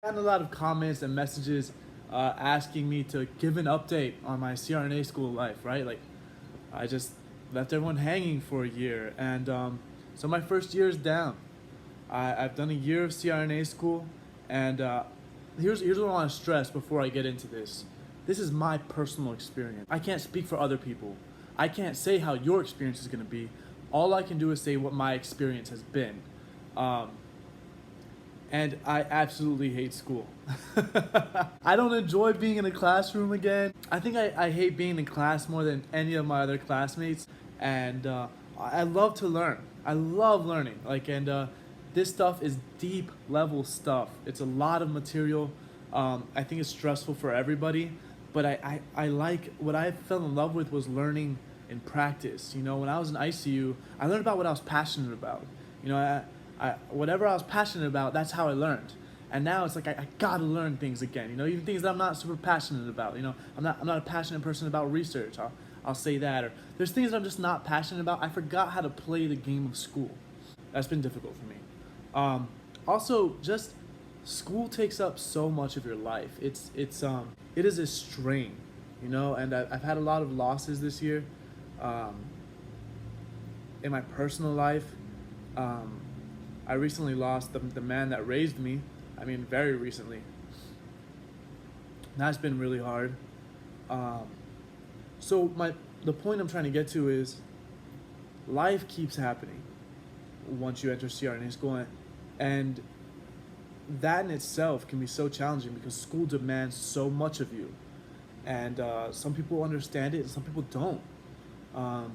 I've gotten a lot of comments and messages asking me to give an update on my CRNA school life, right? Like, I just left everyone hanging for a year, and so my first year is down. I've done a year of CRNA school, and here's what I want to stress before I get into this. This is my personal experience. I can't speak for other people. I can't say how your experience is going to be. All I can do is say what my experience has been. And I absolutely hate school. I don't enjoy being in a classroom again. I think I hate being in class more than any of my other classmates. And I love to learn. I love learning. This stuff is deep level stuff. It's a lot of material. I think it's stressful for everybody. But I like, what I fell in love with was learning in practice. You know, when I was in ICU, I learned about what I was passionate about. You know, whatever I was passionate about, that's how I learned. And now it's like I gotta learn things again. You know, even things that I'm not super passionate about. You know, I'm not a passionate person about research. I'll say that. Or there's things that I'm just not passionate about. I forgot how to play the game of school. That's been difficult for me. Also, just school takes up so much of your life. It is a strain. You know, and I've had a lot of losses this year. In my personal life. I recently lost the man that raised me. I mean, very recently. That's been really hard. So the point I'm trying to get to is life keeps happening once you enter CRNA school, and that in itself can be so challenging because school demands so much of you, and some people understand it and some people don't, and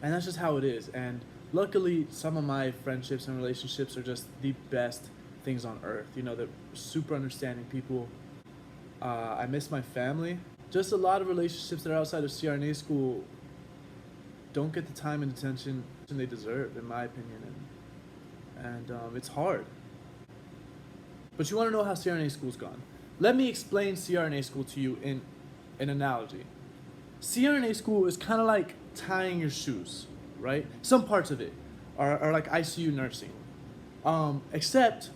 that's just how it is. And luckily, some of my friendships and relationships are just the best things on earth. You know, they're super understanding people. I miss my family. Just a lot of relationships that are outside of CRNA school don't get the time and attention they deserve, in my opinion. And it's hard. But you want to know how CRNA school's gone. Let me explain CRNA school to you in an analogy. CRNA school is kind of like tying your shoes, right? Some parts of it are like ICU nursing. Except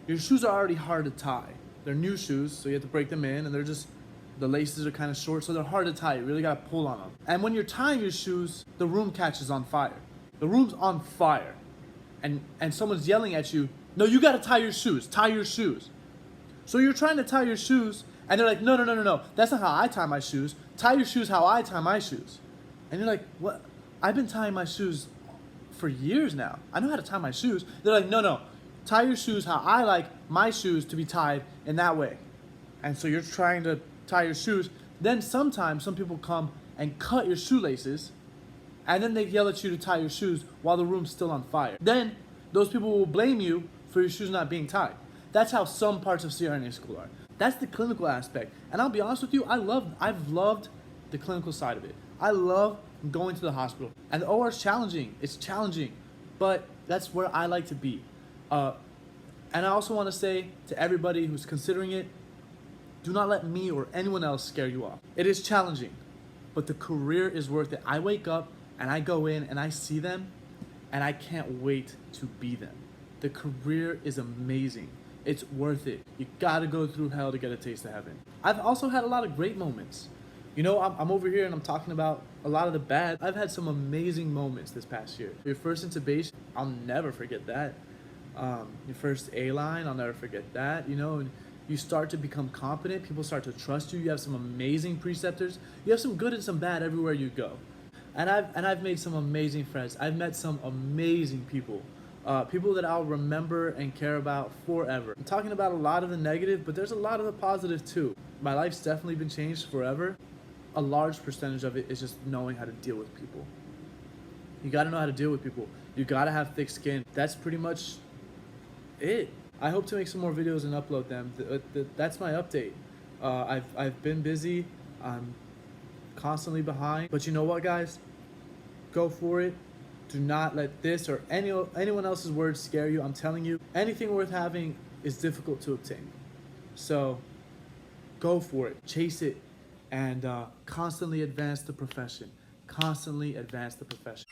your shoes are already hard to tie. They're new shoes, so you have to break them in, and the laces are kind of short, so they're hard to tie. You really gotta pull on them. And when you're tying your shoes, the room catches on fire. The room's on fire. And someone's yelling at you, no, you gotta tie your shoes, tie your shoes. So you're trying to tie your shoes, and they're like, no, that's not how I tie my shoes. Tie your shoes how I tie my shoes. And you're like, what? I've been tying my shoes for years now. I know how to tie my shoes. They're like, no, tie your shoes how I like my shoes to be tied in that way. And so you're trying to tie your shoes. Then sometimes some people come and cut your shoelaces, and then they yell at you to tie your shoes while the room's still on fire. Then those people will blame you for your shoes not being tied. That's how some parts of CRNA school are. That's the clinical aspect. And I'll be honest with you, I've loved the clinical side of it. I love going to the hospital. And the OR is challenging. It's challenging. But that's where I like to be. And I also want to say to everybody who's considering it, do not let me or anyone else scare you off. It is challenging, but the career is worth it. I wake up and I go in and I see them, and I can't wait to be them. The career is amazing. It's worth it. You gotta go through hell to get a taste of heaven. I've also had a lot of great moments. You know, I'm over here and I'm talking about a lot of the bad. I've had some amazing moments this past year. Your first intubation, I'll never forget that. Your first A-line, I'll never forget that. You know, and you start to become competent. People start to trust you. You have some amazing preceptors. You have some good and some bad everywhere you go. And I've made some amazing friends. I've met some amazing people. People that I'll remember and care about forever. I'm talking about a lot of the negative, but there's a lot of the positive too. My life's definitely been changed forever. A large percentage of it is just knowing how to deal with people. You gotta know how to deal with people. You gotta have thick skin. That's pretty much it. I hope to make some more videos and upload them. That's my update. I've been busy. I'm constantly behind. But you know what, guys? Go for it. Do not let this or anyone else's words scare you. I'm telling you, anything worth having is difficult to obtain. So go for it. Chase it. And constantly advance the profession. Constantly advance the profession.